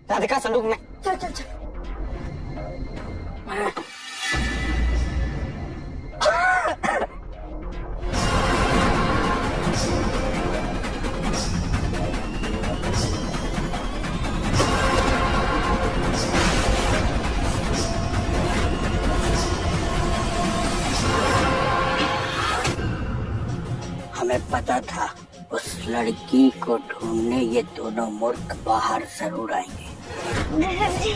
राधिका संदूक में। चल चल चल। हमें पता था उस लड़की को ढूंढने ये दोनों मूर्ख बाहर जरूर आएंगे। बहन जी,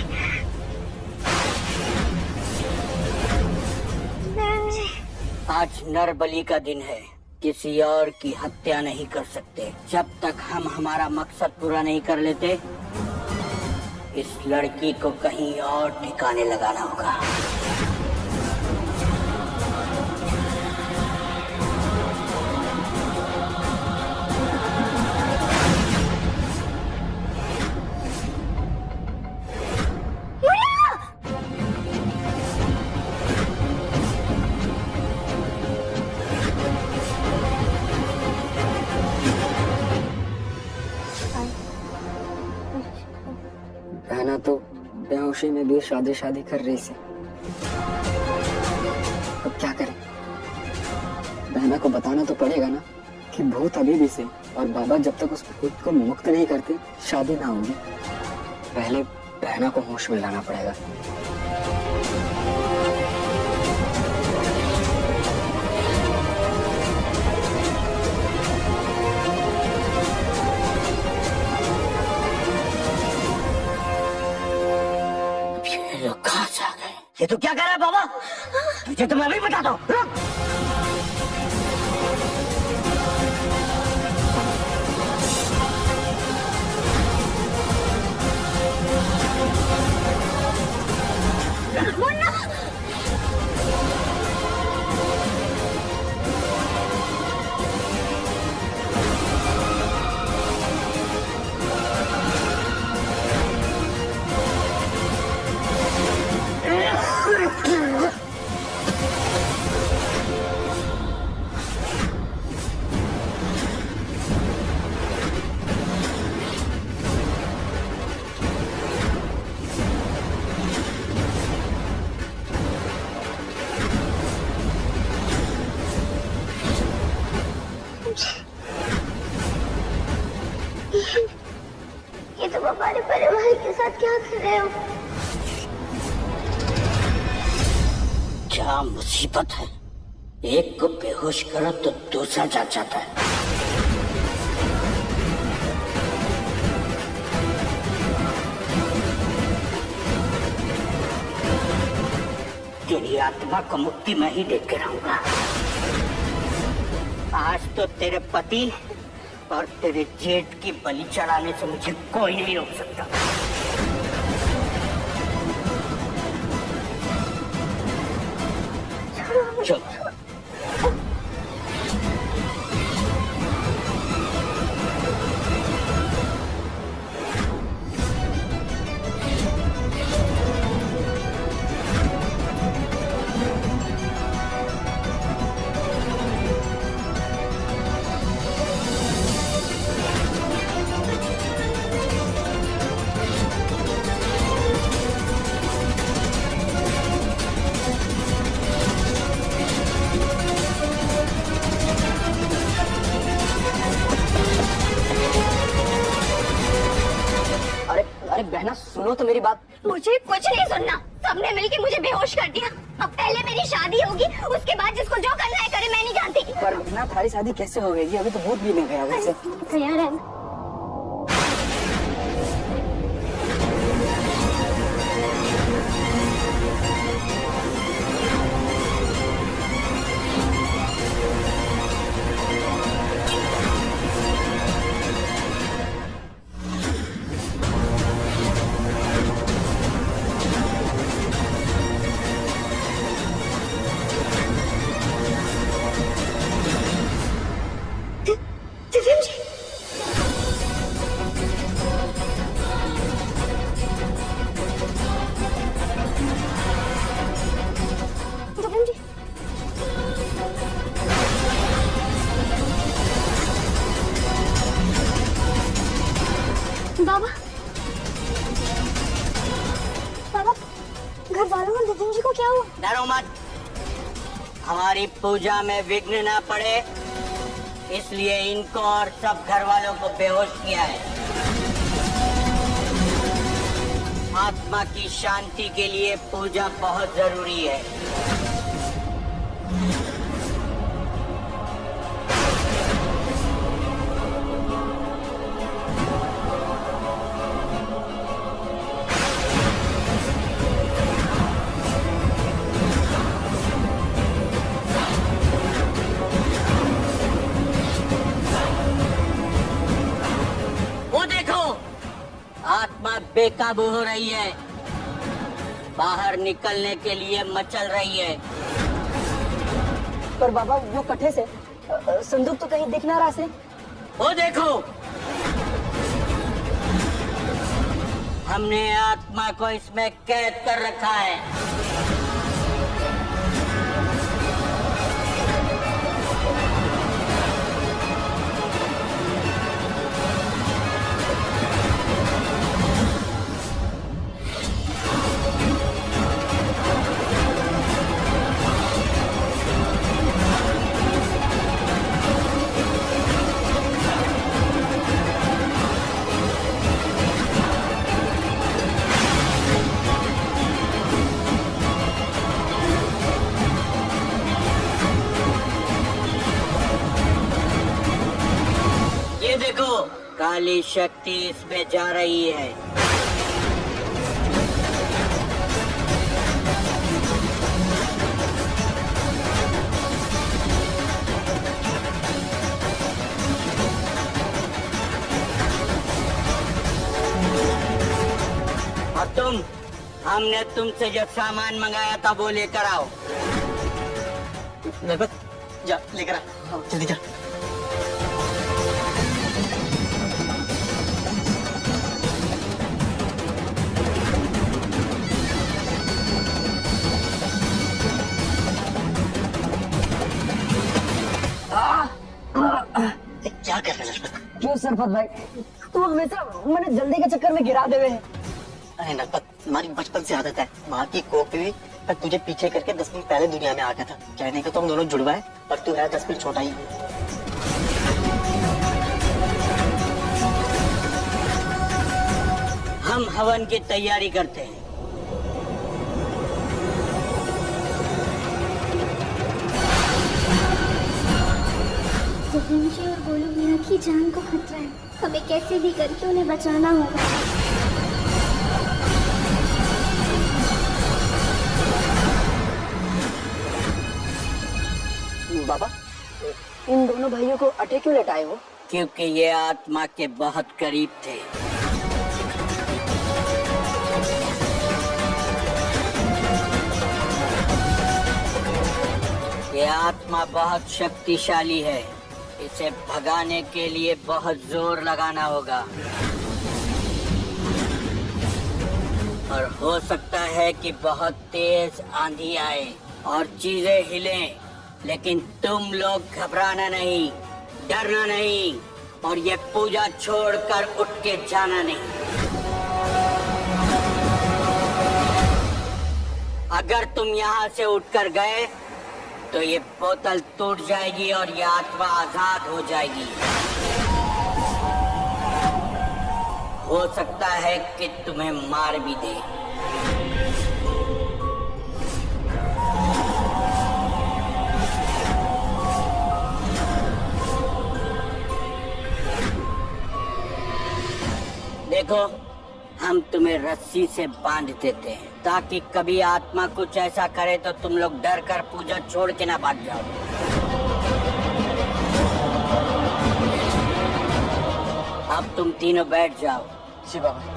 बहन जी। आज नरबली का दिन है, किसी और की हत्या नहीं कर सकते जब तक हम हमारा मकसद पूरा नहीं कर लेते। इस लड़की को कहीं और ठिकाने लगाना होगा। बहना तो बेहोशी में भी शादी कर रही थी। अब क्या करें? बहना को बताना तो पड़ेगा ना कि भूत अभी भी से, और बाबा जब तक उस भूत को मुक्त नहीं करते शादी ना होगी। पहले बहना को होश में लाना पड़ेगा। ये लोग कहाँ से आ गए? ये तो क्या कह रहा है बाबा? तुझे तो मैं अभी बताता हूँ। रुक। ये तुम हमारे परिवार के साथ क्या कर रहे हो? क्या मुसीबत है? एक को बेहोश करो तो दूसरा जाग जाता है। तेरी आत्मा को मुक्ति मैं ही देख के रहूंगा। आज तो तेरे पति और तेरे जेठ की बलि चढ़ाने से मुझे कोई नहीं रोक सकता। चल। अरे बहना सुनो तो मेरी बात। मुझे कुछ नहीं सुनना। सबने मिलके मुझे बेहोश कर दिया। अब पहले मेरी शादी होगी, उसके बाद जिसको जो करना है करे, मैं नहीं जानती। पर बहना तुम्हारी शादी कैसे हो गई? अभी तो भूत भी नहीं गया वैसे। तैयार है? दिव्यम जी, गगन जी। बाबा, बाबा, घर वालों और गगन जी को क्या हुआ? डरो मत, हमारी पूजा में विघ्न ना पड़े इसलिए इनको और सब घर वालों को बेहोश किया है। आत्मा की शांति के लिए पूजा बहुत जरूरी है। वो देखो, आत्मा बेकाबू हो रही है, बाहर निकलने के लिए मचल रही है। पर बाबा वो कट्ठे से संदूक तो कहीं दिख ना रहा से। वो देखो, हमने आत्मा को इसमें कैद कर रखा है। देखो, काली शक्ति इसमें जा रही है। और तुम, हमने तुमसे जो सामान मंगाया था वो लेकर आओ। नरपत जा लेकर आ, जल्दी जा। क्या कर रहे नरपत? क्यों सरपत भाई, तू हमेशा मैंने जल्दी के चक्कर में गिरा देवे है। अरे नरपत, हमारी बचपन से आदत है, माँ की कोख पे भी मैं तुझे पीछे करके 10 मिनट पहले दुनिया में आ गया था। कहने का तो हम दोनों जुड़वाए, पर तू है 10 मिनट छोटा ही। हम हवन की तैयारी करते हैं। गगन जी और गोलू भैया की जान को खतरा है, हमें कैसे भी करके उन्हें बचाना होगा। बाबा, इन दोनों भाइयों को अटे क्यों लटाए हो? क्योंकि ये आत्मा के बहुत करीब थे। ये आत्मा बहुत शक्तिशाली है, इसे भगाने के लिए बहुत जोर लगाना होगा। और हो सकता है कि बहुत तेज आंधी आए और चीजें हिलें, लेकिन तुम लोग घबराना नहीं, डरना नहीं और ये पूजा छोड़कर उठ के जाना नहीं। अगर तुम यहाँ से उठकर गए तो ये बोतल टूट जाएगी और ये आत्मा आजाद हो जाएगी। हो सकता है कि तुम्हें मार भी दे। देखो, हम तुम्हें रस्सी से बांध देते हैं ताकि कभी आत्मा कुछ ऐसा करे तो तुम लोग डर कर पूजा छोड़ के ना भाग जाओ। अब तुम तीनों बैठ जाओ। जी बाबा।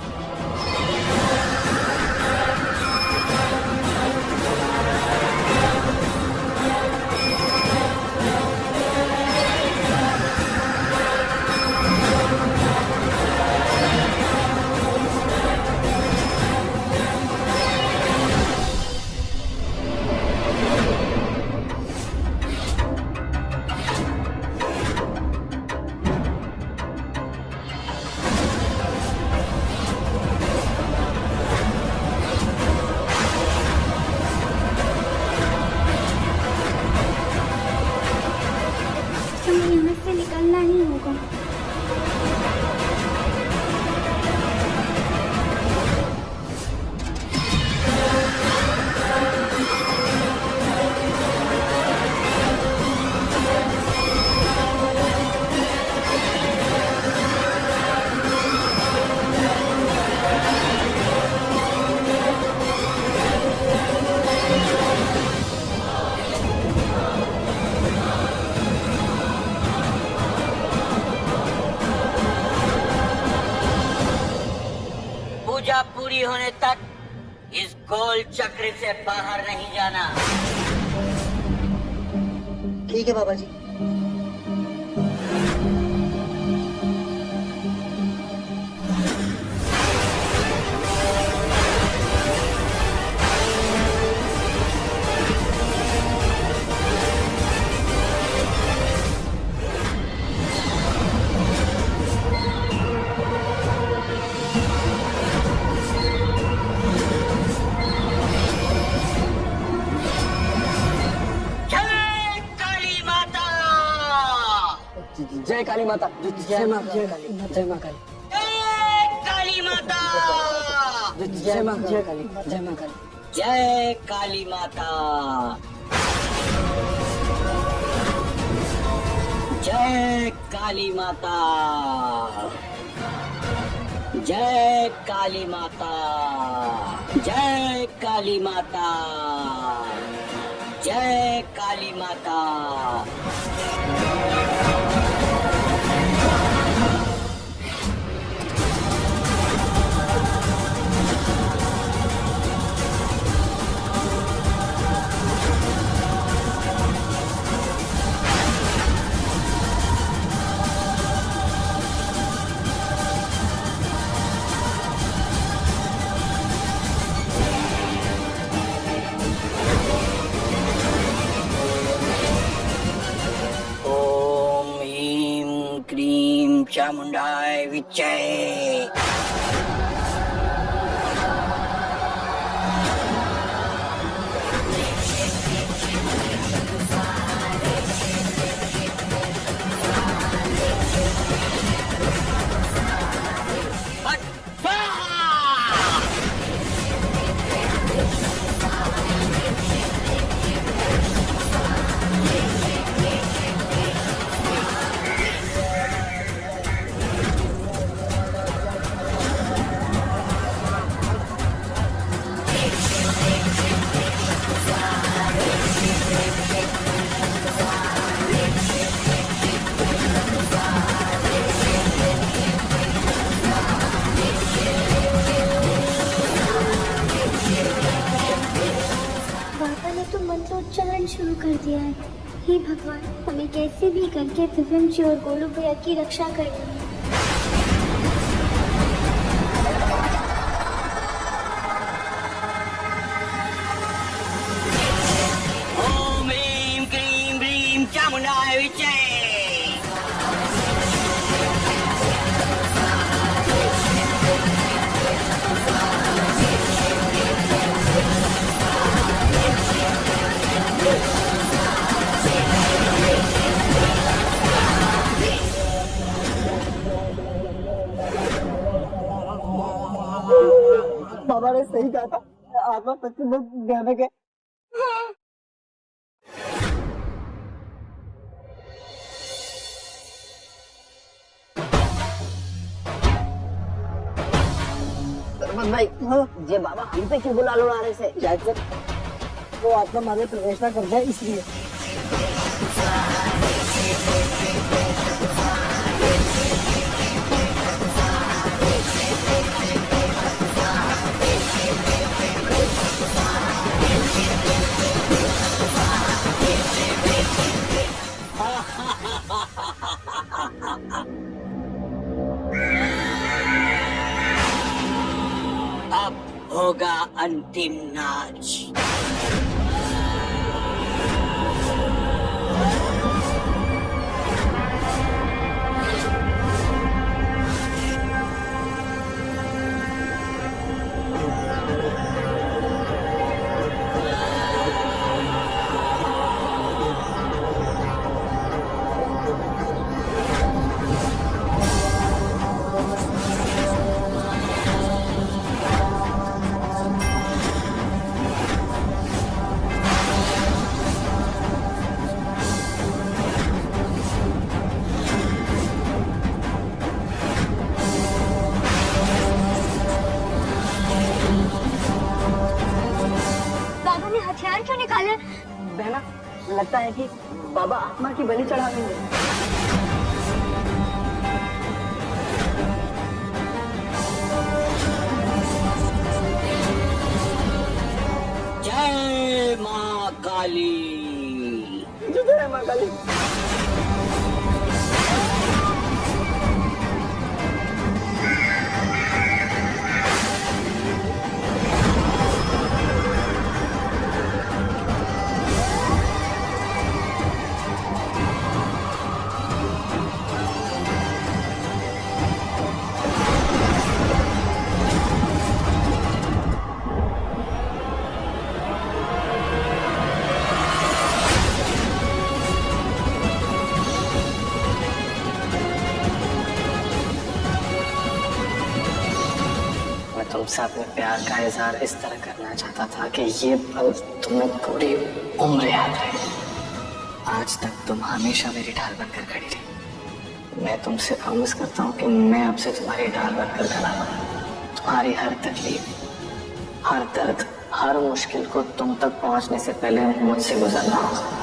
से बाहर नहीं जाना। ठीक है बाबा जी। जय काली माता। जय काली माता। जय माँ जय काली। जय माँ काली। जय काली माता। जय माँ जय काली। जय माँ काली। जय काली माता। जय काली माता। जय काली माता। जय काली माता। जय काली माता। ओम ह्रीं क्रीं चामुंडाय विच्चे। हट, स्वाहा। पापा ने तो मंत्रोच्चारण शुरू कर दिया है। हे भगवान, हमें कैसे भी करके दिव्यम जी और गोलू भैया की रक्षा करनी है। ओम ह्रीं क्रीं ह्रीं चामुंडाय विच्चे। बाबा ने सही कहा था, आत्मा सच्ची में भयानक है। सरमन भाई, ये बाबा हम पे क्यों बुला लो आ रहे से? शायद से वो आत्मा हमारे प्रवेश ना कर जाए इसलिए। अब होगा अंतिम नाच। हथियार क्यों निकाले? बहना, लगता है कि बाबा आत्मा की बलि चढ़ा देंगे। जय जय माँ काली। जय माँ काली। तुमसे अपने प्यार का इजहार इस तरह करना चाहता था कि ये पल तुम्हें पूरी उम्र याद रहे। आज तक तुम हमेशा मेरी ढाल बनकर खड़ी रही। मैं तुमसे प्रॉमिस करता हूँ कि मैं अब से तुम्हारी ढाल बनकर खड़ा हूँ। तुम्हारी हर तकलीफ, हर दर्द, हर मुश्किल को तुम तक पहुँचने से पहले मुझसे गुजरना होगा।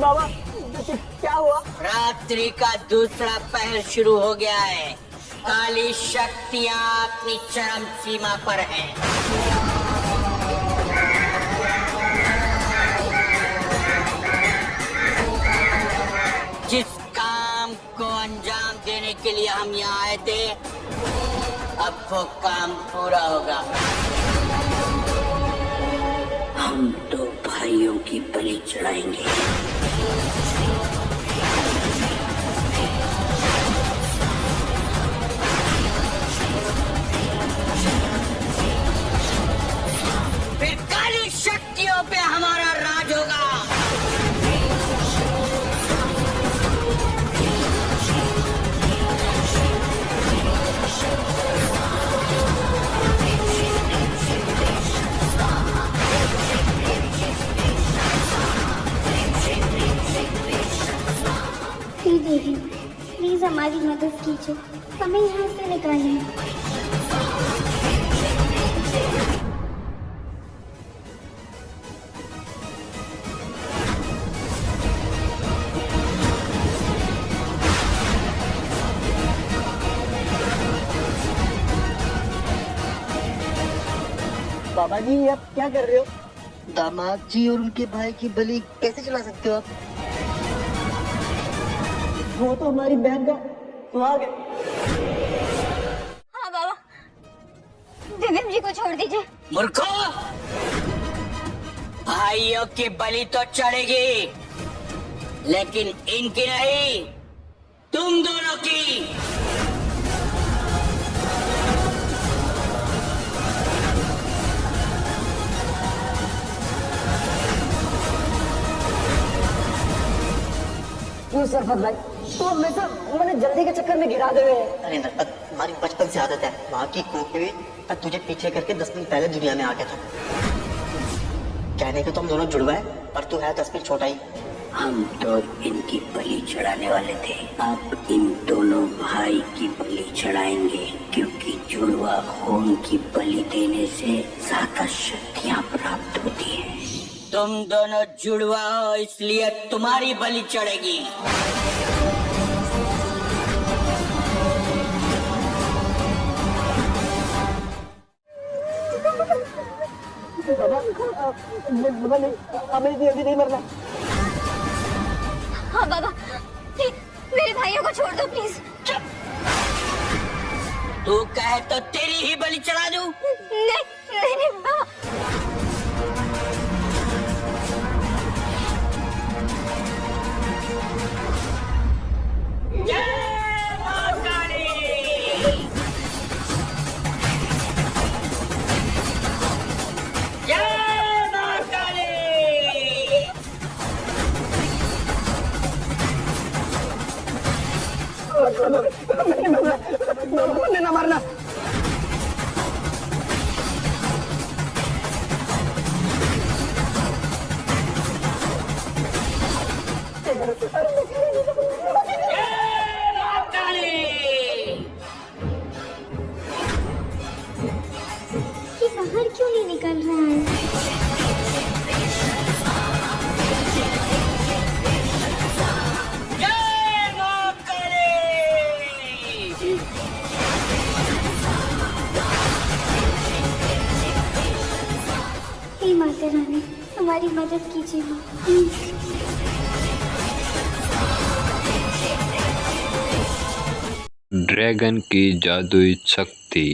बाबा क्या हुआ? रात्रि का दूसरा पहर शुरू हो गया है। काली शक्तियाँ अपनी चरम सीमा पर हैं। जिस काम को अंजाम देने के लिए हम यहाँ आए थे, अब वो काम पूरा होगा। हम दो भाइयों की बलि चढ़ाएंगे। फिर काली शक्तियों पे हमारा राज होगा। देवी, प्लीज हमारी मदद कीजिए, हमें यहाँ से निकालिए। बाबा जी आप क्या कर रहे हो? दामाद जी और उनके भाई की बलि कैसे चला सकते हो आप? वो तो हमारी बहन का सुहाग है। हाँ बाबा, दिव्यम जी को छोड़ दीजिए। मूर्खो, भाइयों की बलि तो चढ़ेगी, लेकिन इनकी नहीं, तुम दोनों की। क्यों सरफत भाई, तो हमेशा मैंने जल्दी के चक्कर में गिरा दे रहे हैं। अरे नरपत, हमारी बचपन से आदत है, माँ की कोख में मैं तुझे पीछे करके 10 दिन पहले दुनिया में आ गया था। कहने को तो हम दोनों जुड़वाए, पर तू है 10 दिन छोटा ही। हम तो इनकी बलि चढ़ाने वाले थे, अब इन दोनों भाई की बलि चढ़ाएंगे, क्योंकि जुड़वा खून की बलि देने से ज्यादा शक्तियाँ प्राप्त होती हैं। तुम दोनों जुड़वा हो, इसलिए तुम्हारी बलि चढ़ेगी। बाबा नहीं, हमें अभी नहीं मरना। हाँ बाबा, मेरे भाइयों को छोड़ दो प्लीज। तू कहे तो तेरी ही बलि चढ़ा दूं? नहीं नहीं नहीं बाबा। मारना मारना। ये बाहर क्यों नहीं निकल रहा है? हे माता रानी, हमारी मदद कीजिए माँ, प्लीज। ड्रैगन की जादुई शक्ति।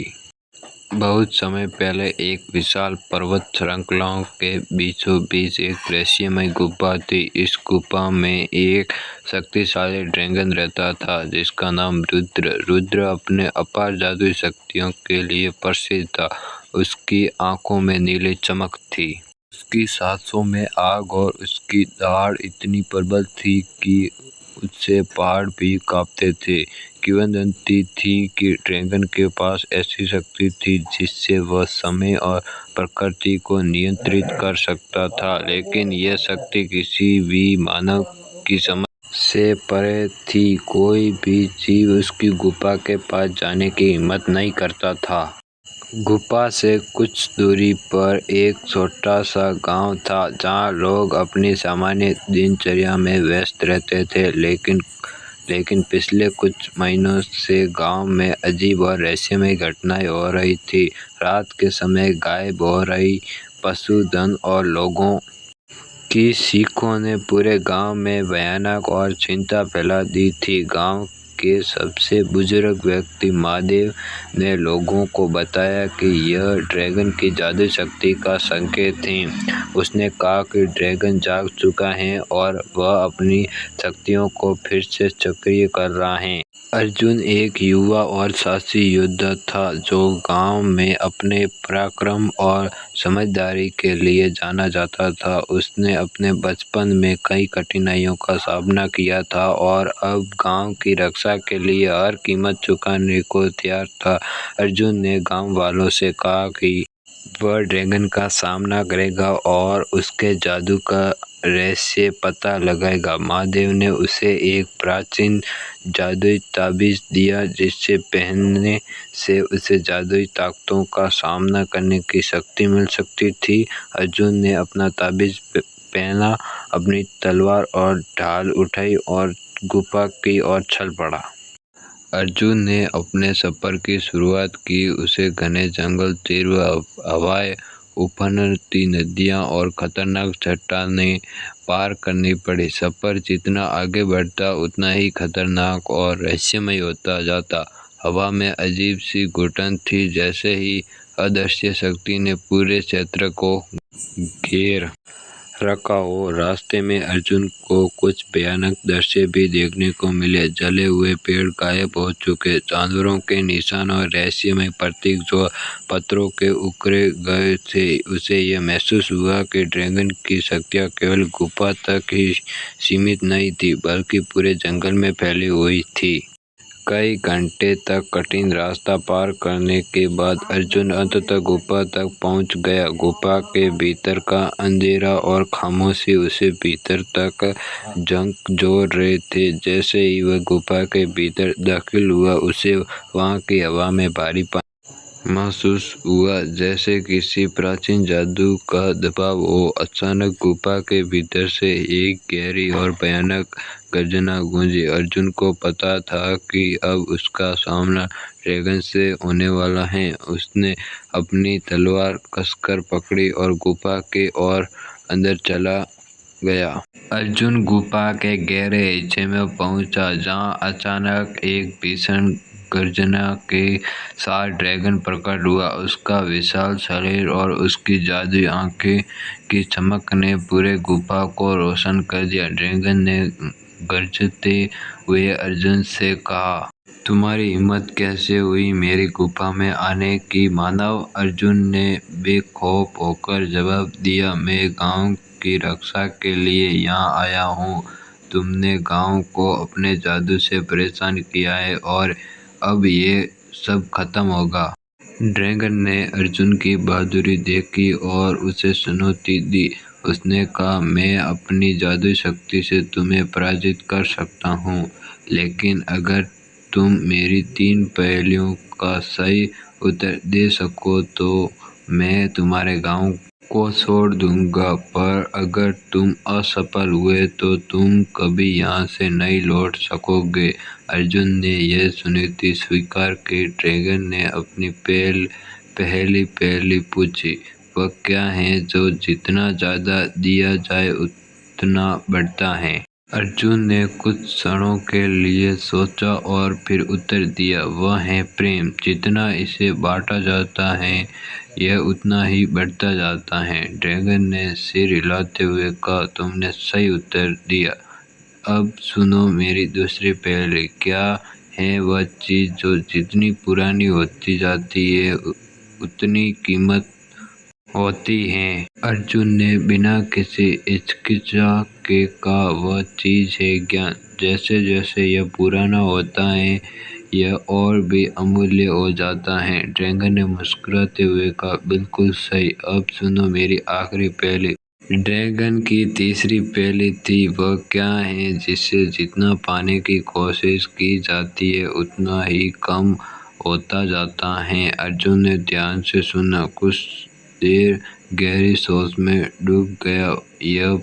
बहुत समय पहले एक विशाल पर्वत श्रृंखलाओं के बीचों बीच एक रहस्यमय गुफा थी। इस गुफा में एक शक्तिशाली ड्रैगन रहता था जिसका नाम रुद्र। रुद्र अपने अपार जादुई शक्तियों के लिए प्रसिद्ध था। उसकी आंखों में नीली चमक थी, उसकी सांसों में आग और उसकी दहाड़ इतनी प्रबल थी कि उससे पहाड़ भी कांपते थे। किंवदंती थी कि ड्रैगन के पास ऐसी शक्ति थी जिससे वह समय और प्रकृति को नियंत्रित कर सकता था, लेकिन यह शक्ति किसी भी मानव की समझ से परे थी। कोई भी जीव उसकी गुफा के पास जाने की हिम्मत नहीं करता था। गुफा से कुछ दूरी पर एक छोटा सा गांव था जहां लोग अपनी सामान्य दिनचर्या में व्यस्त रहते थे, लेकिन पिछले कुछ महीनों से गांव में अजीब और रहस्यमय घटनाएं हो रही थी। रात के समय गायब हो रही पशुधन और लोगों की चीखों ने पूरे गांव में भयानक और चिंता फैला दी थी। गांव के सबसे बुजुर्ग व्यक्ति महादेव ने लोगों को बताया कि यह ड्रैगन की जादुई शक्ति का संकेत है। उसने कहा कि ड्रैगन जाग चुका है और वह अपनी शक्तियों को फिर से सक्रिय कर रहा है। अर्जुन एक युवा और साहसी योद्धा था जो गांव में अपने पराक्रम और समझदारी के लिए जाना जाता था। उसने अपने बचपन में कई कठिनाइयों का सामना किया था और अब गांव की रक्षा के लिए हर कीमत चुकाने को तैयार था। अर्जुन ने गांव वालों से कहा कि वह ड्रैगन का सामना करेगा और उसके जादू का रहस्य पता लगाएगा। महादेव ने उसे एक प्राचीन जादुई ताबीज दिया जिसे पहनने से उसे जादुई ताकतों का सामना करने की शक्ति मिल सकती थी। अर्जुन ने अपना ताबीज पहना, अपनी तलवार और ढाल उठाई और गुफा की ओर चल पड़ा। अर्जुन ने अपने सफर की शुरुआत की। उसे घने जंगल, तीव्र हवाएं, उफनती नदियां और खतरनाक चट्टानें पार करनी पड़ी। सफर जितना आगे बढ़ता उतना ही खतरनाक और रहस्यमय होता जाता। हवा में अजीब सी घुटन थी, जैसे ही अदृश्य शक्ति ने पूरे क्षेत्र को घेर रखा हो। रास्ते में अर्जुन को कुछ भयानक दृश्य भी देखने को मिले। जले हुए पेड़ गायब हो चुके, जानवरों के निशान और रहस्यमय प्रतीक जो पत्थरों के उकरे गए थे। उसे यह महसूस हुआ कि ड्रैगन की शक्तियाँ केवल गुफा तक ही सीमित नहीं थी बल्कि पूरे जंगल में फैली हुई थी। कई घंटे तक कठिन रास्ता पार करने के बाद अर्जुन अंततः गुफा तक पहुंच गया। गुफा के भीतर का अंधेरा और खामोशी उसे भीतर तक झकझोर रहे थे। जैसे ही वह गुफा के भीतर दाखिल हुआ, उसे वहां की हवा में भारीपन महसूस हुआ, जैसे किसी प्राचीन जादू का दबाव हो। अचानक गुफा के भीतर से एक गहरी और भयानक गर्जना गूंजी। अर्जुन को पता था कि अब उसका सामना ड्रैगन से होने वाला है। उसने अपनी तलवार कसकर पकड़ी और गुफा के ओर अंदर चला गया। अर्जुन गुफा के गहरे हिस्से में पहुंचा, जहां अचानक एक भीषण गर्जना के साथ ड्रैगन प्रकट हुआ। उसका विशाल शरीर और उसकी जादुई आंखें की चमक ने पूरे गुफा को रोशन कर दिया। ड्रैगन ने गरजते हुए अर्जुन से कहा, तुम्हारी हिम्मत कैसे हुई मेरी गुफा में आने की मानव? अर्जुन ने बेखौफ होकर जवाब दिया, मैं गांव की रक्षा के लिए यहाँ आया हूँ। तुमने गांव को अपने जादू से परेशान किया है और अब ये सब खत्म होगा। ड्रैगन ने अर्जुन की बहादुरी देखी और उसे चुनौती दी। उसने कहा, मैं अपनी जादुई शक्ति से तुम्हें पराजित कर सकता हूँ, लेकिन अगर तुम मेरी 3 पहेलियों का सही उत्तर दे सको तो मैं तुम्हारे गांव को छोड़ दूंगा, पर अगर तुम असफल हुए तो तुम कभी यहाँ से नहीं लौट सकोगे। अर्जुन ने यह चुनौती स्वीकार की। ड्रैगन ने अपनी पहली पूछी, वह क्या है जो जितना ज़्यादा दिया जाए उतना बढ़ता है? अर्जुन ने कुछ क्षणों के लिए सोचा और फिर उत्तर दिया, वह है प्रेम। जितना इसे बांटा जाता है यह उतना ही बढ़ता जाता है। ड्रैगन ने सिर हिलाते हुए कहा, तुमने सही उत्तर दिया। अब सुनो मेरी दूसरी पहेली। क्या है वह चीज़ जो जितनी पुरानी होती जाती है उतनी कीमत होती है? अर्जुन ने बिना किसी हिचकिचाहट के कहा, वह चीज़ है ज्ञान। जैसे जैसे यह पुराना होता है यह और भी अमूल्य हो जाता है। ड्रैगन ने मुस्कुराते हुए कहा, बिल्कुल सही। अब सुनो मेरी आखिरी पहेली। ड्रैगन की तीसरी पहेली थी, वह क्या है जिसे जितना पाने की कोशिश की जाती है उतना ही कम होता जाता है? अर्जुन ने ध्यान से सुना, कुछ देर गहरी सोच में डूब गया। यह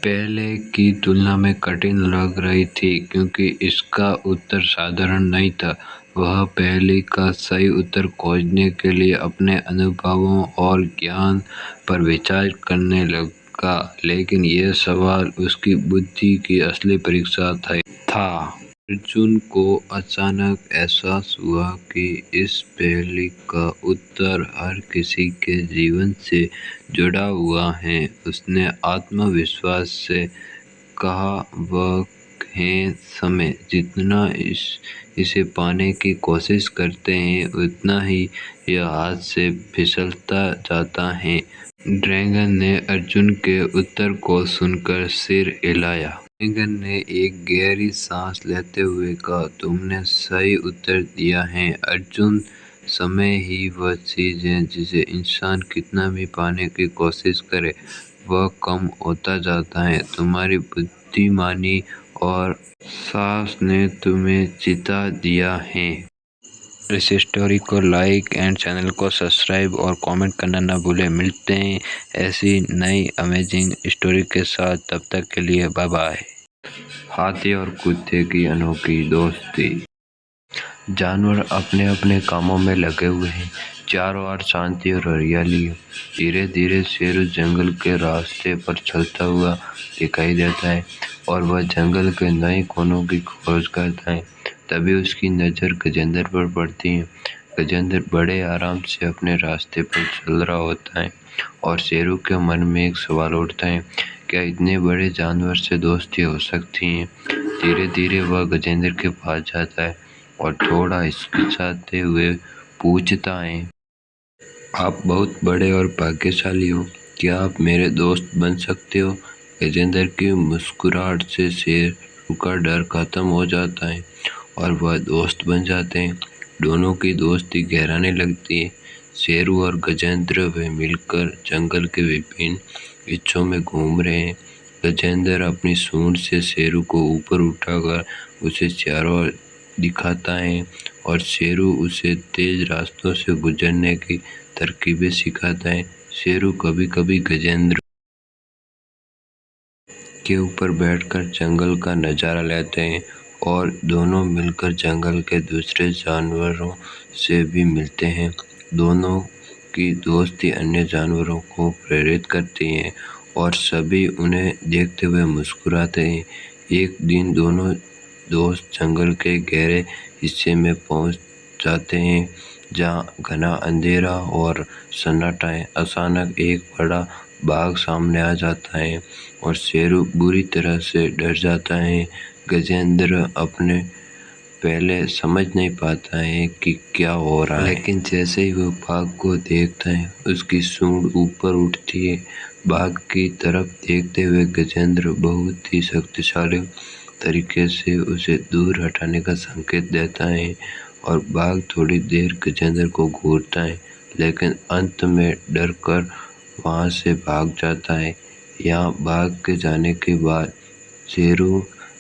पहले की तुलना में कठिन लग रही थी क्योंकि इसका उत्तर साधारण नहीं था। वह पहेली का सही उत्तर खोजने के लिए अपने अनुभवों और ज्ञान पर विचार करने लगा, लेकिन यह सवाल उसकी बुद्धि की असली परीक्षा था। अर्जुन को अचानक एहसास हुआ कि इस पहेली का उत्तर हर किसी के जीवन से जुड़ा हुआ है। उसने आत्मविश्वास से कहा, वह है समय। जितना इसे पाने की कोशिश करते हैं उतना ही यह हाथ से फिसलता जाता है। ड्रैगन ने अर्जुन के उत्तर को सुनकर सिर हिलाया। ड्रैगन ने एक गहरी सांस लेते हुए कहा, तुमने सही उत्तर दिया है अर्जुन। समय ही वह चीज़ है जिसे इंसान कितना भी पाने की कोशिश करे वह कम होता जाता है। तुम्हारी बुद्धिमानी और साहस ने तुम्हें जिता दिया है। इस स्टोरी को लाइक एंड चैनल को सब्सक्राइब और कमेंट करना ना भूलें। मिलते हैं ऐसी नई अमेजिंग स्टोरी के साथ, तब तक के लिए बाय बाय। हाथी और कुत्ते की अनोखी दोस्ती। जानवर अपने अपने कामों में लगे हुए हैं। चारों ओर शांति और हरियाली है। धीरे धीरे शेर जंगल के रास्ते पर चलता हुआ दिखाई देता है और वह जंगल के नए कोनों की खोज करता है। तभी उसकी नज़र गजेंद्र पर पड़ती है। गजेंद्र बड़े आराम से अपने रास्ते पर चल रहा होता है और शेरू के मन में एक सवाल उठता है, क्या इतने बड़े जानवर से दोस्ती हो सकती है? धीरे धीरे वह गजेंद्र के पास जाता है और थोड़ा हिचकिचाते हुए पूछता है, आप बहुत बड़े और भाग्यशाली हो, क्या आप मेरे दोस्त बन सकते हो? गजेंद्र की मुस्कुराहट से शेरू का डर खत्म हो जाता है और वह दोस्त बन जाते हैं। दोनों की दोस्ती गहराने लगती है। शेरू और गजेंद्र वे मिलकर जंगल के विभिन्न हिस्सों में घूम रहे हैं। गजेंद्र अपनी सूंड से शेरू को ऊपर उठाकर उसे चारों ओर दिखाता है और शेरू उसे तेज रास्तों से गुजरने की तरकीबें सिखाता है। शेरू कभी कभी गजेंद्र के ऊपर बैठकर जंगल का नज़ारा लेते हैं और दोनों मिलकर जंगल के दूसरे जानवरों से भी मिलते हैं। दोनों की दोस्ती अन्य जानवरों को प्रेरित करती है और सभी उन्हें देखते हुए मुस्कुराते हैं। एक दिन दोनों दोस्त जंगल के गहरे हिस्से में पहुंच जाते हैं जहां घना अंधेरा और सन्नाटा है। अचानक एक बड़ा बाघ सामने आ जाता है और शेरू बुरी तरह से डर जाता है। गजेंद्र अपने पहले समझ नहीं पाता है कि क्या हो रहा है, लेकिन जैसे ही वो बाघ को देखता है उसकी सूंड ऊपर उठती है। बाघ की तरफ देखते हुए गजेंद्र बहुत ही शक्तिशाली तरीके से उसे दूर हटाने का संकेत देता है और बाघ थोड़ी देर गजेंद्र को घूरता है, लेकिन अंत में डर कर वहाँ से भाग जाता है। यहाँ बाघ के जाने के बाद शेरू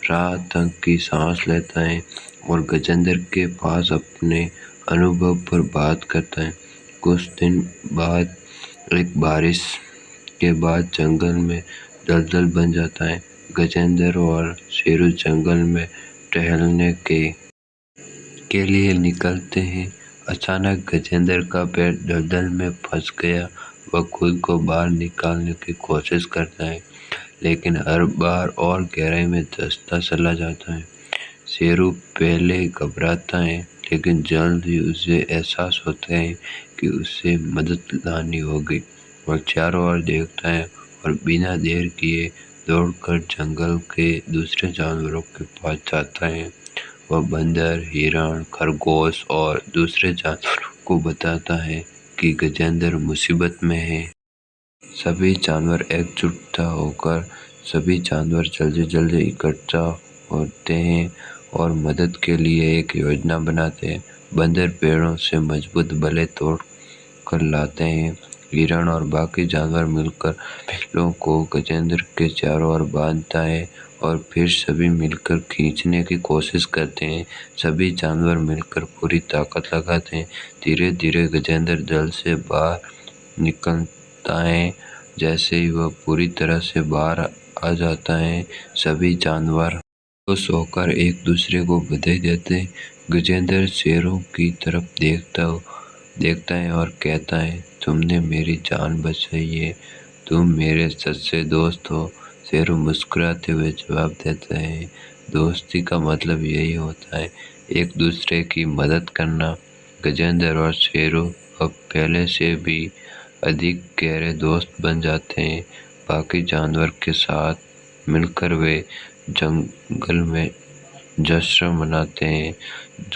रात तक की सांस लेता है और गजेंद्र के पास अपने अनुभव पर बात करता है। कुछ दिन बाद एक बारिश के बाद जंगल में दलदल बन जाता है। गजेंद्र और शेरू जंगल में टहलने के लिए निकलते हैं। अचानक गजेंद्र का पैर दलदल में फंस गया। वह खुद को बाहर निकालने की कोशिश करता है, लेकिन हर बार और गहराई में धंसता चला जाता है। शेरू पहले घबराता है, लेकिन जल्द ही उसे एहसास होता है कि उसे मदद लानी होगी। वह चारों ओर देखता है और बिना देर किए दौड़कर जंगल के दूसरे जानवरों के पास जाता है। वह बंदर, हिरण, खरगोश और दूसरे जानवरों को बताता है कि गजेंद्र मुसीबत में है। सभी जानवर एकजुट होकर जल्दी जल्दी इकट्ठा होते हैं और मदद के लिए एक योजना बनाते हैं। बंदर पेड़ों से मजबूत बल्ले तोड़ कर लाते हैं। हिरण और बाकी जानवर मिलकर बैलों को गजेंद्र के चारों ओर बांधता है और फिर सभी मिलकर खींचने की कोशिश करते हैं। सभी जानवर मिलकर पूरी ताकत लगाते हैं। धीरे धीरे गजेंद्र दल से बाहर निकलता है। जैसे ही वह पूरी तरह से बाहर आ जाता है, सभी जानवर खुश होकर एक दूसरे को बधाई देते हैं। गजेंद्र शेरों की तरफ देखता है और कहता है, तुमने मेरी जान बचाई है, तुम मेरे सच्चे दोस्त हो। शेरू मुस्कुराते हुए जवाब देता है, दोस्ती का मतलब यही होता है, एक दूसरे की मदद करना। गजेंद्र और शेरू अब पहले से भी अधिक गहरे दोस्त बन जाते हैं। बाकी जानवर के साथ मिलकर वे जंगल में जश्न मनाते हैं।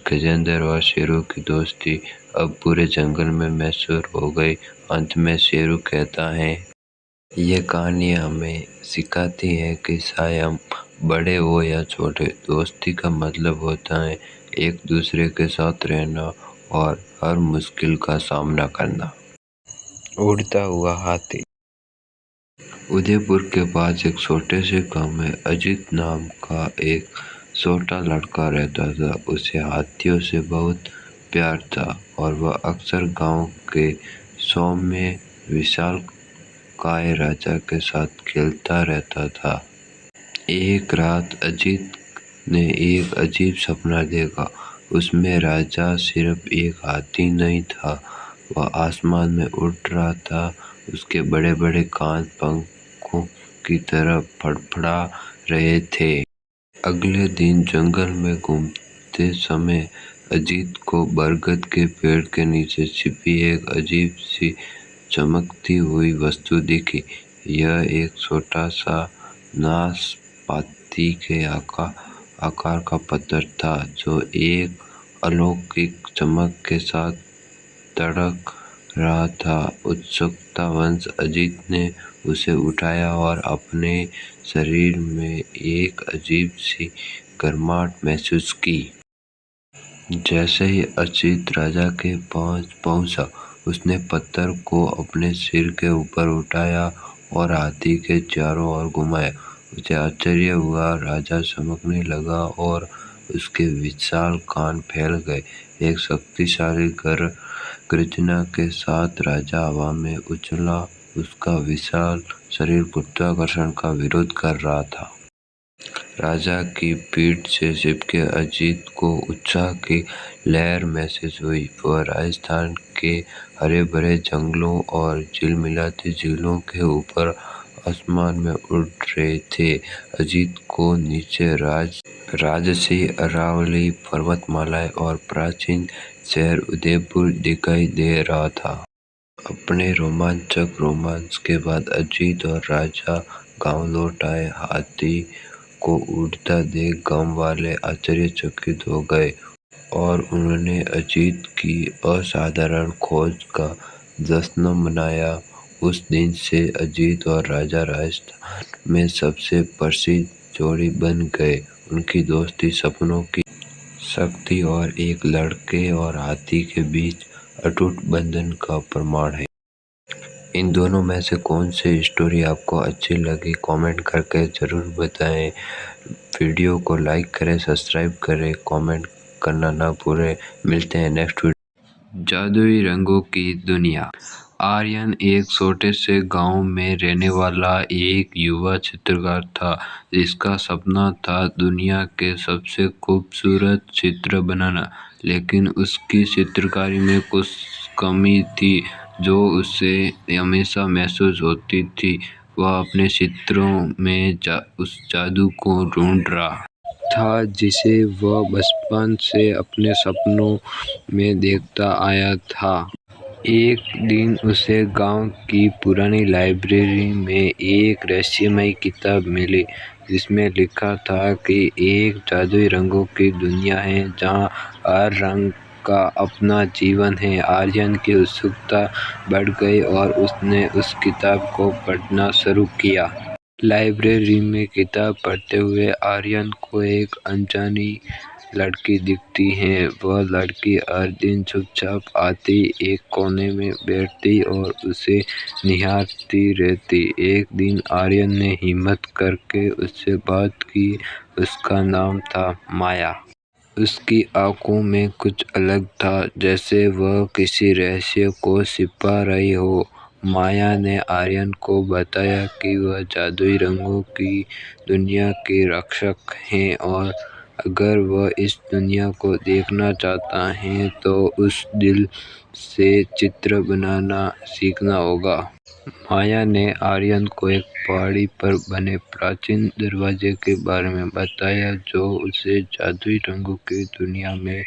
गजेंद्र और शेरू की दोस्ती अब पूरे जंगल में मशहूर हो गई। अंत में शेरू कहता है, यह कहानी हमें सिखाती है कि चाहे हम बड़े हो या छोटे, दोस्ती का मतलब होता है एक दूसरे के साथ रहना और हर मुश्किल का सामना करना। उड़ता हुआ हाथी। उदयपुर के पास एक छोटे से गांव में अजीत नाम का एक छोटा लड़का रहता था। उसे हाथियों से बहुत प्यार था और वह अक्सर गांव के सौम्य विशालकाय राजा के साथ खेलता रहता था। एक रात अजीत ने एक अजीब सपना देखा। उसमें राजा सिर्फ एक हाथी नहीं था, वह आसमान में उड़ रहा था। उसके बड़े बड़े कान पंखों की तरह फड़फड़ा रहे थे। अगले दिन जंगल में घूमते समय अजीत को बरगद के पेड़ के नीचे छिपी एक अजीब सी चमकती हुई वस्तु दिखी। यह एक छोटा सा नाशपाती के आकार का पत्थर था, जो एक अलौकिक चमक के साथ तड़क रहा था। उत्सुकतावश अजीत ने उसे उठाया और अपने शरीर में एक अजीब सी गर्माहट महसूस की। जैसे ही अजीत राजा के पास पहुंचा, उसने पत्थर को अपने सिर के ऊपर उठाया और हाथी के चारों ओर घुमाया। उसे आश्चर्य हुआ, राजा चमकने लगा और उसके विशाल कान फैल गए। एक शक्तिशाली गर्जना के साथ राजा हवा में उछला। उसका विशाल शरीर गुरुत्वाकर्षण का विरोध कर रहा था। राजा की पीठ से चिपके अजीत को उत्साह की लहर महसूस हुई। वह राजस्थान के हरे भरे जंगलों और झिलमिलाती झीलों के ऊपर आसमान में उड़ रहे थे। अजीत को नीचे राजसी अरावली पर्वतमालाएं और प्राचीन शहर उदयपुर दिखाई दे रहा था। अपने रोमांचक रोमांच के बाद अजीत और राजा गांव लौट आए। हाथी को उड़ता देख गांव वाले आश्चर्यचकित हो गए और उन्होंने अजीत की असाधारण खोज का जश्न मनाया। उस दिन से अजीत और राजा राजस्थान में सबसे प्रसिद्ध जोड़ी बन गए। उनकी दोस्ती शक्ति और एक लड़के और हाथी के बीच अटूट बंधन का प्रमाण है। इन दोनों में से कौन सी स्टोरी आपको अच्छी लगी कमेंट करके ज़रूर बताएं। वीडियो को लाइक करें, सब्सक्राइब करें, कमेंट करना ना भूलें। मिलते हैं नेक्स्ट वीडियो। जादुई रंगों की दुनिया। आर्यन एक छोटे से गांव में रहने वाला एक युवा चित्रकार था जिसका सपना था दुनिया के सबसे खूबसूरत चित्र बनाना। लेकिन उसकी चित्रकारी में कुछ कमी थी जो उसे हमेशा महसूस होती थी। वह अपने चित्रों में उस जादू को ढूंढ रहा था जिसे वह बचपन से अपने सपनों में देखता आया था। एक दिन उसे गांव की पुरानी लाइब्रेरी में एक रहस्यमय किताब मिली जिसमें लिखा था कि एक जादुई रंगों की दुनिया है जहां हर रंग का अपना जीवन है। आर्यन की उत्सुकता बढ़ गई और उसने उस किताब को पढ़ना शुरू किया। लाइब्रेरी में किताब पढ़ते हुए आर्यन को एक अनजानी लड़की दिखती है। वह लड़की हर दिन चुपचाप आती, एक कोने में बैठती और उसे निहारती रहती। एक दिन आर्यन ने हिम्मत करके उससे बात की। उसका नाम था माया। उसकी आंखों में कुछ अलग था, जैसे वह किसी रहस्य को छिपा रही हो। माया ने आर्यन को बताया कि वह जादुई रंगों की दुनिया के रक्षक हैं और अगर वह इस दुनिया को देखना चाहता है तो उस दिल से चित्र बनाना सीखना होगा। माया ने आर्यन को एक पहाड़ी पर बने प्राचीन दरवाजे के बारे में बताया जो उसे जादुई रंगों की दुनिया में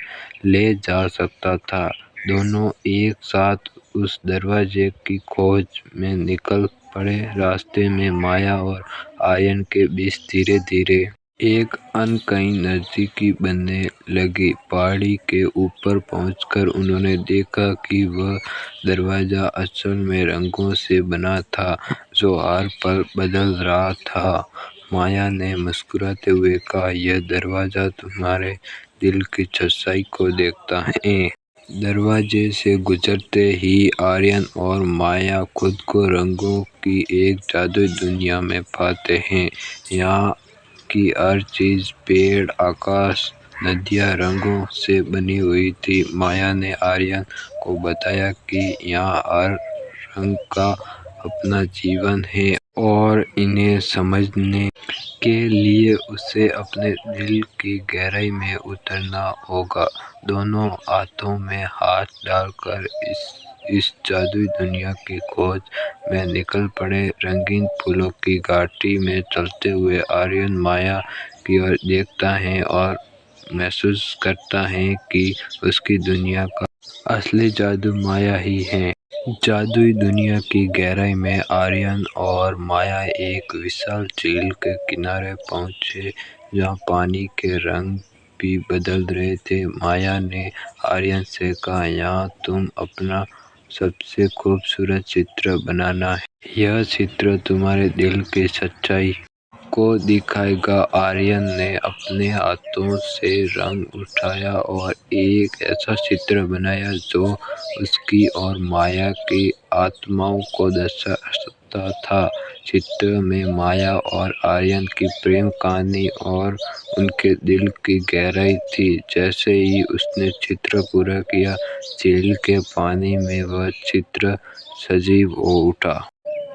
ले जा सकता था। दोनों एक साथ उस दरवाजे की खोज में निकल पड़े। रास्ते में माया और आर्यन के बीच धीरे धीरे एक अनकही नज़दीकी बनने लगी। पहाड़ी के ऊपर पहुंचकर उन्होंने देखा कि वह दरवाज़ा असल में रंगों से बना था जो हर पल बदल रहा था। माया ने मुस्कुराते हुए कहा, यह दरवाज़ा तुम्हारे दिल की सच्चाई को देखता है। दरवाजे से गुजरते ही आर्यन और माया खुद को रंगों की एक जादुई दुनिया में पाते हैं। यहाँ की हर चीज़, पेड़, आकाश, नदियाँ रंगों से बनी हुई थी। माया ने आर्यन को बताया कि यहाँ हर रंग का अपना जीवन है और इन्हें समझने के लिए उसे अपने दिल की गहराई में उतरना होगा। दोनों हाथों में हाथ डालकर इस जादुई दुनिया की खोज में निकल पड़े। रंगीन फूलों की घाटी में चलते हुए आर्यन माया की ओर देखता है और महसूस करता है कि उसकी दुनिया का असली जादू माया ही है। जादुई दुनिया की गहराई में आर्यन और माया एक विशाल झील के किनारे पहुंचे जहां पानी के रंग भी बदल रहे थे। माया ने आर्यन से कहा, यहाँ तुम अपना सबसे खूबसूरत चित्र बनाना है। यह चित्र तुम्हारे दिल की सच्चाई को दिखाएगा। आर्यन ने अपने हाथों से रंग उठाया और एक ऐसा चित्र बनाया जो उसकी और माया की आत्माओं को दर्शा सकता था। चित्र में माया और आर्यन की प्रेम कहानी और उनके दिल की गहराई थी। जैसे ही उसने चित्र पूरा किया, झील के पानी में वह चित्र सजीव हो उठा।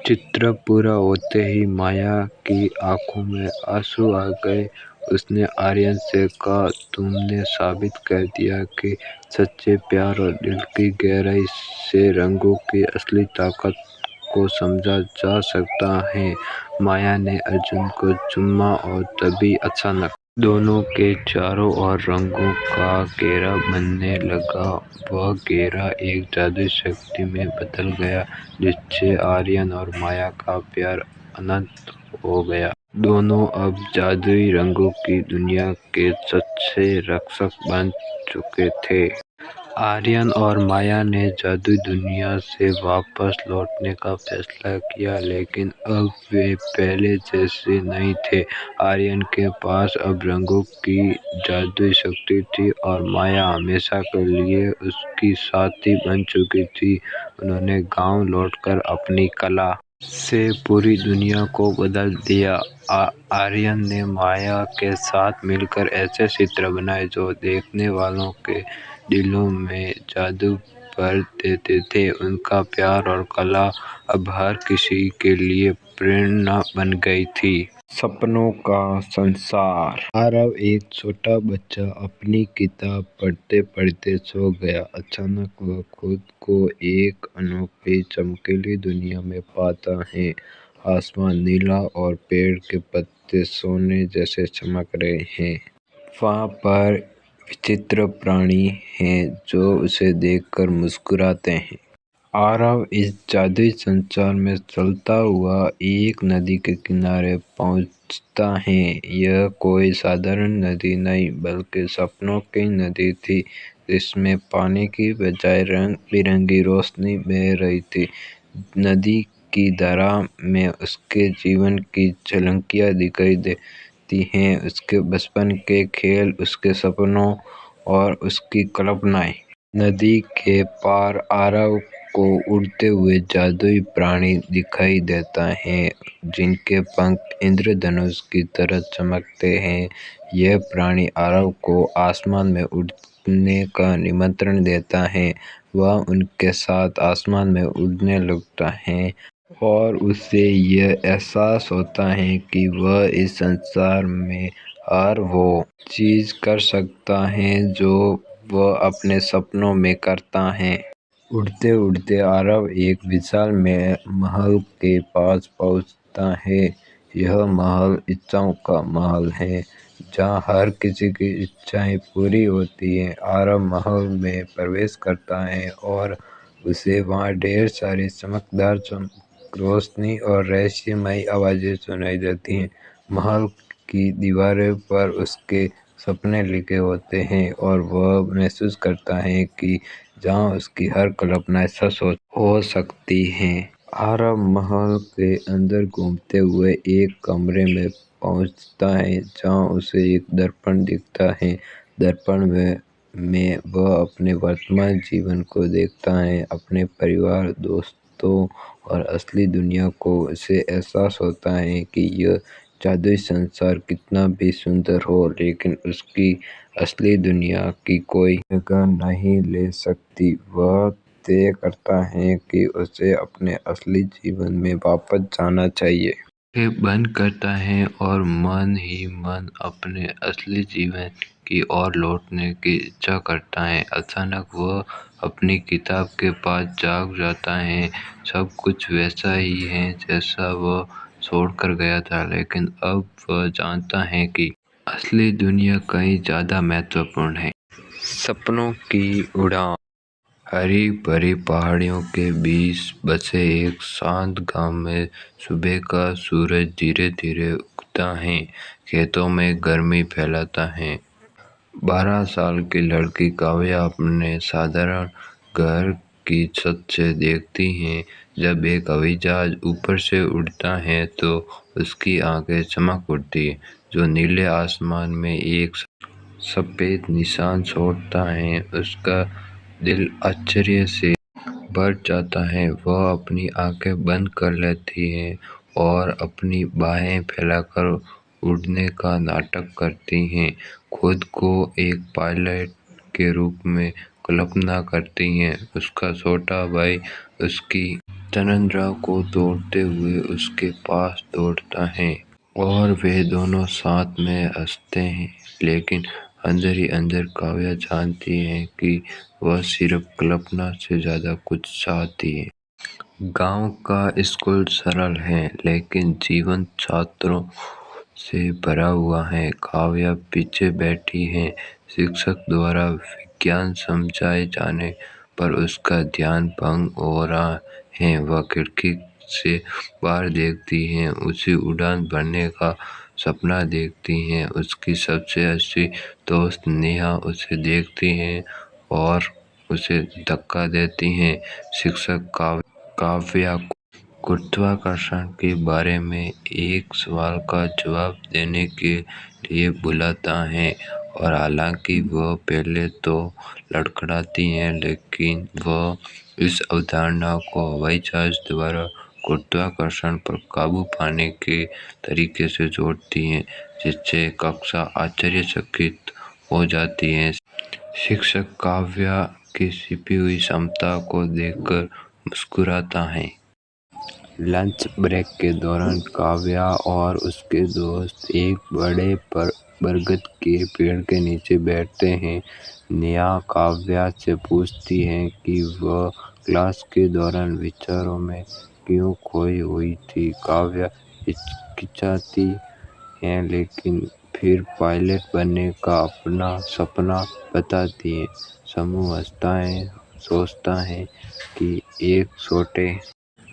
चित्र पूरा होते ही माया की आंखों में आंसू आ गए। उसने आर्यन से कहा, तुमने साबित कर दिया कि सच्चे प्यार और दिल की गहराई से रंगों की असली ताकत को समझा जा सकता है। माया ने अर्जुन को चूमा और तभी अचानक दोनों के चारों ओर रंगों का घेरा बनने लगा। वह घेरा एक जादुई शक्ति में बदल गया जिससे आर्यन और माया का प्यार अनंत हो गया। दोनों अब जादुई रंगों की दुनिया के सच्चे रक्षक बन चुके थे। आर्यन और माया ने जादुई दुनिया से वापस लौटने का फैसला किया, लेकिन अब वे पहले जैसे नहीं थे। आर्यन के पास अब रंगों की जादुई शक्ति थी और माया हमेशा के लिए उसकी साथी बन चुकी थी। उन्होंने गांव लौटकर अपनी कला से पूरी दुनिया को बदल दिया। आर्यन ने माया के साथ मिलकर ऐसे चित्र बनाए जो देखने वालों के दिलों में जादू भर देते थे। उनका प्यार और कला अब हर किसी के लिए प्रेरणा बन गई थी। सपनों का संसार। आरव एक छोटा बच्चा अपनी किताब पढ़ते पढ़ते सो गया। अचानक वह खुद को एक अनोखी चमकीली दुनिया में पाता है। आसमान नीला और पेड़ के पत्ते सोने जैसे चमक रहे हैं। वहाँ पर विचित्र प्राणी हैं जो उसे देखकर मुस्कुराते हैं। आरव इस जादुई संसार में चलता हुआ एक नदी के किनारे पहुंचता है। यह कोई साधारण नदी नहीं बल्कि सपनों की नदी थी, जिसमें पानी की बजाय रंग बिरंगी रोशनी बह रही थी। नदी की धारा में उसके जीवन की झलकियां दिखाई देती हैं, उसके बचपन के खेल, उसके सपनों और उसकी कल्पनाएं। नदी के पार आरव को उड़ते हुए जादुई प्राणी दिखाई देता है, जिनके पंख इंद्रधनुष की तरह चमकते हैं। यह प्राणी आरव को आसमान में उड़ने का निमंत्रण देता है। वह उनके साथ आसमान में उड़ने लगता है और उसे यह एहसास होता है कि वह इस संसार में हर वो चीज कर सकता है जो वह अपने सपनों में करता है। उड़ते उड़ते आरव एक विशाल महल के पास पहुंचता है। यह महल इच्छाओं का महल है, जहाँ हर किसी की इच्छाएं पूरी होती हैं। आरव महल में प्रवेश करता है और उसे वहाँ ढेर सारी चमकदार रोशनी और रहस्यमयी आवाज़ें सुनाई देती हैं। महल की दीवारों पर उसके सपने लिखे होते हैं और वह महसूस करता है कि जहाँ उसकी हर कल्पना सच हो सकती है। आरव महल के अंदर घूमते हुए एक कमरे में पहुंचता है, जहाँ उसे एक दर्पण दिखता है। दर्पण में वह अपने वर्तमान जीवन को देखता है, अपने परिवार, दोस्तों और असली दुनिया को। उसे एहसास होता है कि यह जादुई संसार कितना भी सुंदर हो, लेकिन उसकी असली दुनिया की कोई जगह नहीं ले सकती। वह तय करता है कि उसे अपने असली जीवन में वापस जाना चाहिए। आंखें बंद करता है और मन ही मन अपने असली जीवन की ओर लौटने की इच्छा करता है। अचानक वह अपनी किताब के पास जाग जाता है। सब कुछ वैसा ही है जैसा वह छोड़कर गया था, लेकिन अब वह जानता है कि असली दुनिया कहीं ज़्यादा महत्वपूर्ण है। सपनों की उड़ान। हरी भरी पहाड़ियों के बीच बसे एक शांत गांव में सुबह का सूरज धीरे धीरे उगता है, खेतों में गर्मी फैलाता है। 12 साल की लड़की काव्या अपने साधारण घर की छत से देखती है। जब एक हवाई जहाज ऊपर से उड़ता है तो उसकी आंखें चमक उठती है, जो नीले आसमान में एक सफेद निशान छोड़ता है। उसका दिल आश्चर्य से भर जाता है। वह अपनी आंखें बंद कर लेती है और अपनी बाहें फैलाकर उड़ने का नाटक करती हैं। खुद को एक पायलट के रूप में कल्पना करती हैं। उसका छोटा भाई उसकी तमन्ना को तोड़ते हुए उसके पास दौड़ता है और वे दोनों साथ में हंसते हैं, लेकिन अंदर ही अंदर काव्या जानती है कि वह सिर्फ कल्पना से ज्यादा कुछ चाहती है। गांव का स्कूल सरल है, लेकिन जीवन छात्रों से भरा हुआ है। काव्या पीछे बैठी है। शिक्षक द्वारा विज्ञान समझाए जाने पर उसका ध्यान भंग हो रहा है। वह खिड़की से बाहर देखती है, उसी उड़ान भरने का सपना देखती है। उसकी सबसे अच्छी दोस्त नेहा उसे देखती है और उसे धक्का देती हैं। शिक्षक काव्या गुरुत्वाकर्षण के बारे में एक सवाल का जवाब देने के लिए बुलाता है और हालांकि वह पहले तो लड़खड़ाती हैं, लेकिन वह इस अवधारणा को हवाई जहाज द्वारा गुरुत्वाकर्षण पर काबू पाने के तरीके से जोड़ती हैं, जिससे कक्षा आश्चर्यचकित हो जाती है। शिक्षक काव्या की छिपी हुई क्षमता को देखकर मुस्कुराता है। लंच ब्रेक के दौरान काव्या और उसके दोस्त एक बड़े बरगद के पेड़ के नीचे बैठते हैं। नेहा काव्या से पूछती है कि वह क्लास के दौरान विचारों में क्यों खोई हुई थी। काव्या हिचकिचाती है, लेकिन फिर पायलट बनने का अपना सपना बताती है। समूह हंसता है, सोचता है कि एक छोटे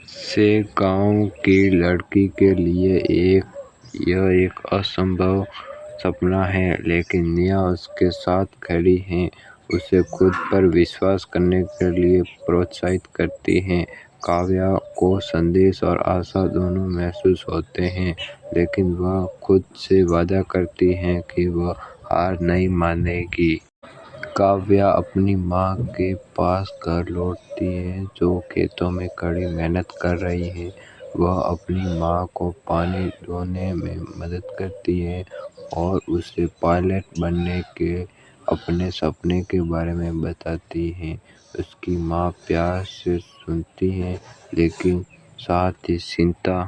से गांव की लड़की के लिए यह एक असंभव सपना है, लेकिन नेहा उसके साथ खड़ी है, उसे खुद पर विश्वास करने के लिए प्रोत्साहित करती है। काव्या को संदेश और आशा दोनों महसूस होते हैं, लेकिन वह खुद से वादा करती है कि वह हार नहीं मानेगी। काव्या अपनी माँ के पास घर लौटती है, जो खेतों में कड़ी मेहनत कर रही है। वह अपनी माँ को पानी ढोने में मदद करती है और उसे पायलट बनने के अपने सपने के बारे में बताती है। उसकी माँ प्यार से सुनती है, लेकिन साथ ही चिंता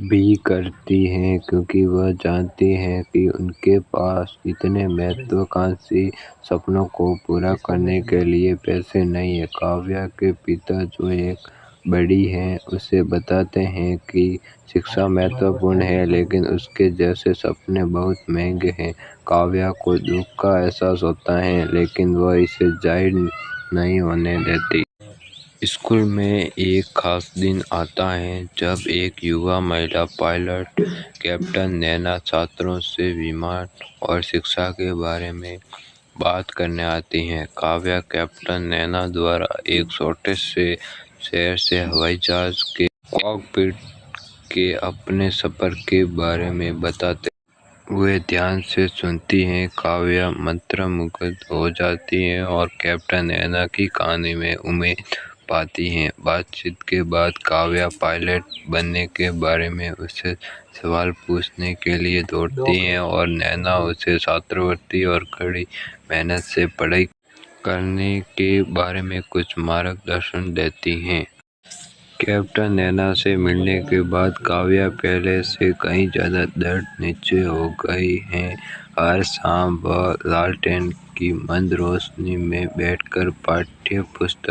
भी करती हैं, क्योंकि वह जानती हैं कि उनके पास इतने महत्वाकांक्षी सपनों को पूरा करने के लिए पैसे नहीं है। काव्या के पिता, जो एक बड़ी हैं, उसे बताते हैं कि शिक्षा महत्वपूर्ण है, लेकिन उसके जैसे सपने बहुत महंगे हैं। काव्या को दुख का एहसास होता है, लेकिन वह इसे जाहिर नहीं होने देती। स्कूल में एक खास दिन आता है जब एक युवा महिला पायलट कैप्टन नैना छात्रों से विमान और शिक्षा के बारे में बात करने आती हैं। काव्या कैप्टन नैना द्वारा एक छोटे से शहर से हवाई जहाज के कॉकपिट के अपने सफर के बारे में बताते वे ध्यान से सुनती हैं। काव्या मंत्रमुग्ध हो जाती हैं और कैप्टन नैना की कहानी में उम्मीद पाती हैं। बातचीत के बाद काव्या पायलट बनने के बारे में उससे सवाल पूछने के लिए दौड़ती हैं और नैना उसे छात्रवृत्ति और कड़ी मेहनत से पढ़ाई करने के बारे में कुछ मार्गदर्शन देती हैं। कैप्टन नैना से मिलने के बाद काव्या पहले से कहीं ज़्यादा दर्द नीचे हो गई हैं। हर शाम वह लालटेन की मंद रोशनी में बैठकर पाठ्य पुस्तक